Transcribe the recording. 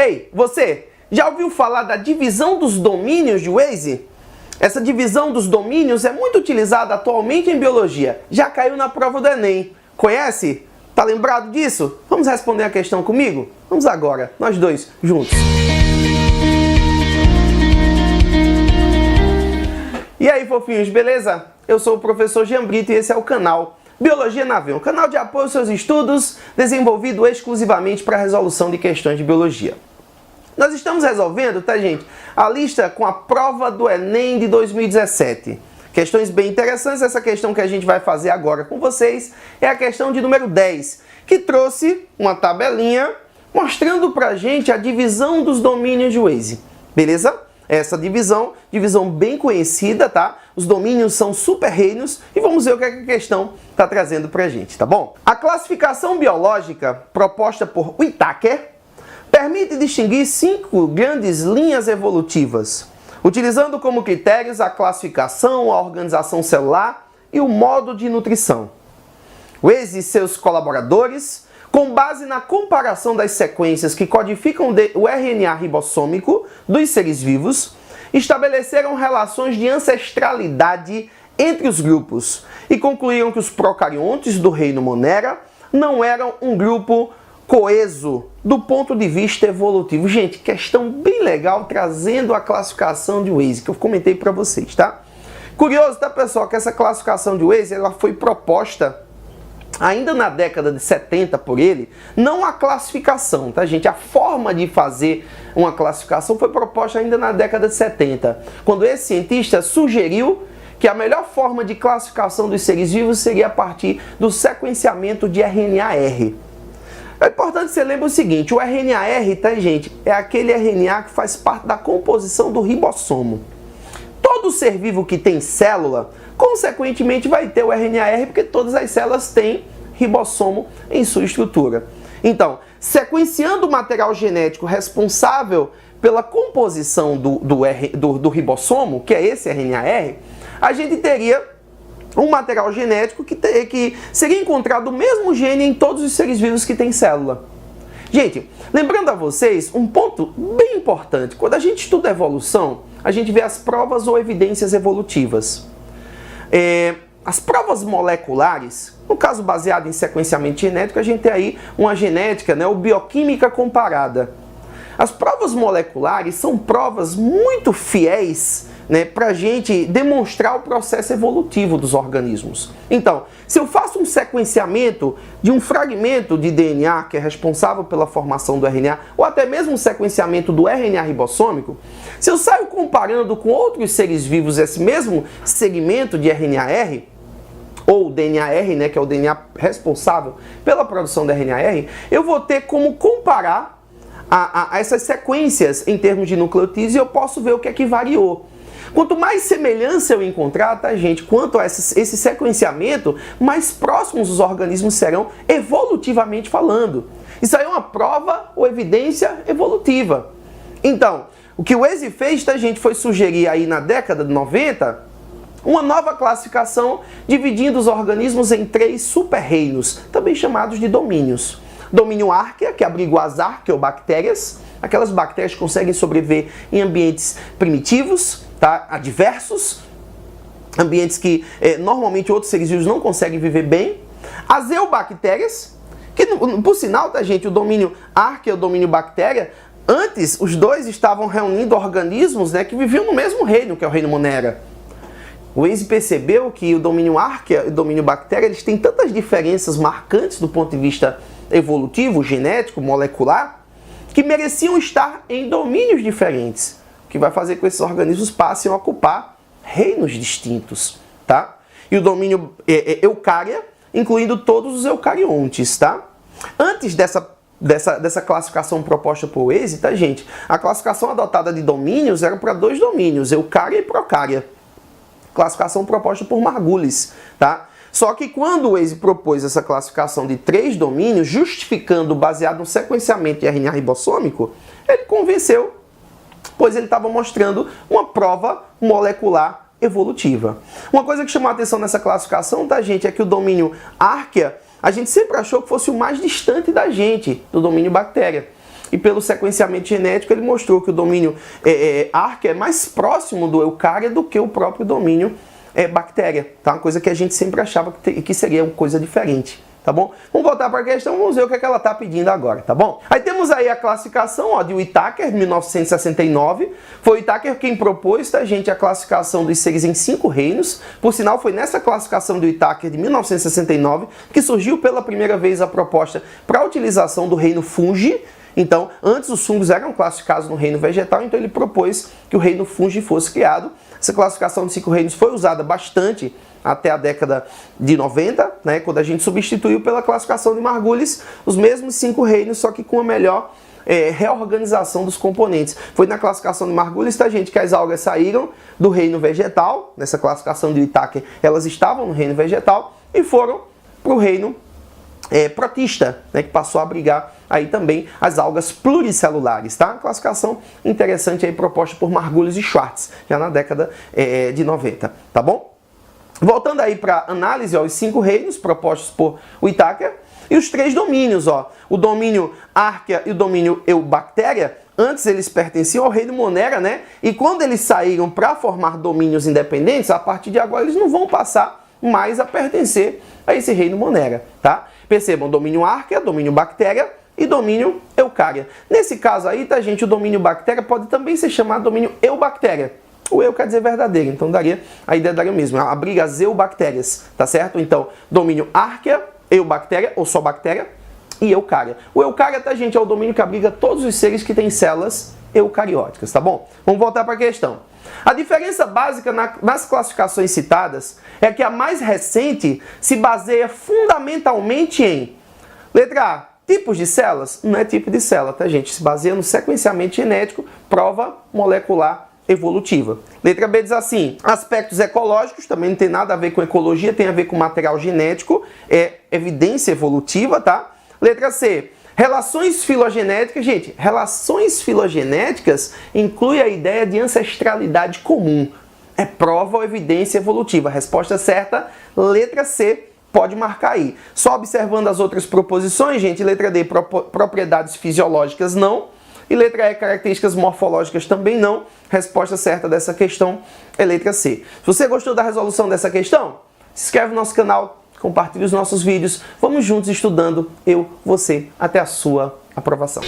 Ei, você já ouviu falar da divisão dos domínios de Waze? Essa divisão dos domínios é muito utilizada atualmente em biologia. Já caiu na prova do Enem. Conhece? Tá lembrado disso? Vamos responder a questão comigo? Vamos agora, nós dois, juntos. E aí, fofinhos, beleza? Eu sou o professor Jean Brito e esse é o canal Biologia na Veia, um canal de apoio aos seus estudos, desenvolvido exclusivamente para a resolução de questões de biologia. Nós estamos resolvendo, tá, gente, a lista com a prova do Enem de 2017. Questões bem interessantes. Essa questão que a gente vai fazer agora com vocês é a questão de número 10, que trouxe uma tabelinha mostrando pra gente a divisão dos domínios de Waze. Beleza? Essa divisão bem conhecida, tá? Os domínios são super-reinos e vamos ver o que a questão está trazendo pra gente, tá bom? A classificação biológica proposta por Whittaker permite distinguir 5 grandes linhas evolutivas, utilizando como critérios a classificação, a organização celular e o modo de nutrição. Waze e seus colaboradores, com base na comparação das sequências que codificam o RNA ribossômico dos seres vivos, estabeleceram relações de ancestralidade entre os grupos e concluíram que os procariontes do reino Monera não eram um grupo coeso do ponto de vista evolutivo. Gente, questão bem legal trazendo a classificação de Waze que eu comentei para vocês, tá? Curioso, tá, pessoal, que essa classificação de Waze ela foi proposta ainda na década de 70 por ele, não a classificação, tá, gente? A forma de fazer uma classificação foi proposta ainda na década de 70, quando esse cientista sugeriu que a melhor forma de classificação dos seres vivos seria a partir do sequenciamento de RNA-R. É importante que você lembre o seguinte, o RNA-R, tá, gente, é aquele RNA que faz parte da composição do ribossomo. Todo ser vivo que tem célula, consequentemente vai ter o RNA-R, porque todas as células têm ribossomo em sua estrutura. Então, sequenciando o material genético responsável pela composição do ribossomo, que é esse RNA-R, a gente teria um material genético que seria encontrado o mesmo gene em todos os seres vivos que têm célula. Gente, lembrando a vocês um ponto bem importante. Quando a gente estuda evolução, a gente vê as provas ou evidências evolutivas. As provas moleculares, no caso baseado em sequenciamento genético, a gente tem aí uma genética, né, ou bioquímica comparada. As provas moleculares são provas muito fiéis, né, para a gente demonstrar o processo evolutivo dos organismos. Então, se eu faço um sequenciamento de um fragmento de DNA que é responsável pela formação do RNA, ou até mesmo um sequenciamento do RNA ribossômico, se eu saio comparando com outros seres vivos esse mesmo segmento de RNA-R, ou DNA-R, né, que é o DNA responsável pela produção do RNA-R, eu vou ter como comparar a essas sequências em termos de nucleotídeos e eu posso ver o que é que variou. Quanto mais semelhança eu encontrar, tá, gente, quanto a esse sequenciamento, mais próximos os organismos serão evolutivamente falando. Isso aí é uma prova ou evidência evolutiva. Então, o que o Waze fez, tá, gente, foi sugerir aí na década de 90 uma nova classificação dividindo os organismos em 3 super-reinos, também chamados de domínios. Domínio Archaea, que abriga as arqueobactérias, aquelas bactérias que conseguem sobreviver em ambientes primitivos, tá? Adversos, ambientes que normalmente outros seres vivos não conseguem viver bem. As eubactérias, que por sinal, tá, gente, o domínio Archaea e o domínio Bactéria, antes os dois estavam reunindo organismos, né, que viviam no mesmo reino, que é o reino Monera. O Waze percebeu que o domínio Archaea e o domínio Bactéria, eles têm tantas diferenças marcantes do ponto de vista evolutivo, genético, molecular, que mereciam estar em domínios diferentes, o que vai fazer com que esses organismos passem a ocupar reinos distintos, tá? E o domínio Eucária, incluindo todos os eucariontes, tá? Antes dessa classificação proposta por Waze, tá, gente? A classificação adotada de domínios era para 2 domínios, Eucária e Procária. Classificação proposta por Margulis, tá? Só que quando o Waze propôs essa classificação de 3 domínios, justificando baseado no sequenciamento de RNA ribossômico, ele convenceu, pois ele estava mostrando uma prova molecular evolutiva. Uma coisa que chamou a atenção nessa classificação, tá, gente, é que o domínio Archaea, a gente sempre achou que fosse o mais distante da gente, do domínio Bactéria. e pelo sequenciamento genético ele mostrou que o domínio arquea é mais próximo do eucária do que o próprio domínio bactéria, tá? Uma coisa que a gente sempre achava que seria uma coisa diferente. Tá bom? Vamos voltar para a questão, vamos ver o que ela está pedindo agora, tá bom? Aí temos aí a classificação de Whittaker, 1969. Foi o Whittaker quem propôs, tá, gente, a classificação dos seres em 5 reinos. Por sinal, foi nessa classificação do Whittaker de 1969 que surgiu pela primeira vez a proposta para a utilização do reino Fungi. Então, antes os fungos eram classificados no reino vegetal, então ele propôs que o reino Fungi fosse criado. Essa classificação de 5 reinos foi usada bastante até a década de 90, né, quando a gente substituiu pela classificação de Margulis os mesmos 5 reinos, só que com a melhor reorganização dos componentes. Foi na classificação de Margulis, tá, gente, que as algas saíram do reino vegetal. Nessa classificação de Whittaker, elas estavam no reino vegetal e foram para o reino protista, né, que passou a abrigar aí também as algas pluricelulares, tá? Classificação interessante aí proposta por Margulis e Schwartz, já na década de 90, tá bom? Voltando aí para análise, ó, os 5 reinos propostos por Whittaker e os 3 domínios, ó, o domínio Archaea e o domínio Eubacteria. Antes eles pertenciam ao reino Monera, né? E quando eles saíram para formar domínios independentes, a partir de agora eles não vão passar mais a pertencer a esse reino Monera, tá? Percebam, domínio Archaea, domínio Bactéria e domínio Eucária. Nesse caso aí, tá, gente, o domínio Bactéria pode também ser chamado domínio Eubactéria. O eu quer dizer verdadeiro, então a ideia daria o mesmo, abriga as eubactérias, tá certo? Então, domínio Archaea, Eubactéria, ou só bactéria, e Eucária. O Eucária, tá, gente, é o domínio que abriga todos os seres que têm células eucarióticas, tá bom? Vamos voltar para a questão. A diferença básica nas classificações citadas é que a mais recente se baseia fundamentalmente em, letra A, tipos de células? Não é tipo de célula, tá, gente? Se baseia no sequenciamento genético, prova molecular evolutiva. Letra B diz assim, aspectos ecológicos, também não tem nada a ver com ecologia, tem a ver com material genético, é evidência evolutiva, tá? Letra C, relações filogenéticas. Gente, relações filogenéticas inclui a ideia de ancestralidade comum. É prova ou evidência evolutiva. Resposta certa, letra C, pode marcar aí. Só observando as outras proposições, gente, letra D, propriedades fisiológicas não. E letra E, características morfológicas também não. Resposta certa dessa questão é letra C. Se você gostou da resolução dessa questão, se inscreve no nosso canal, compartilhe os nossos vídeos. Vamos juntos estudando, eu, você, até a sua aprovação.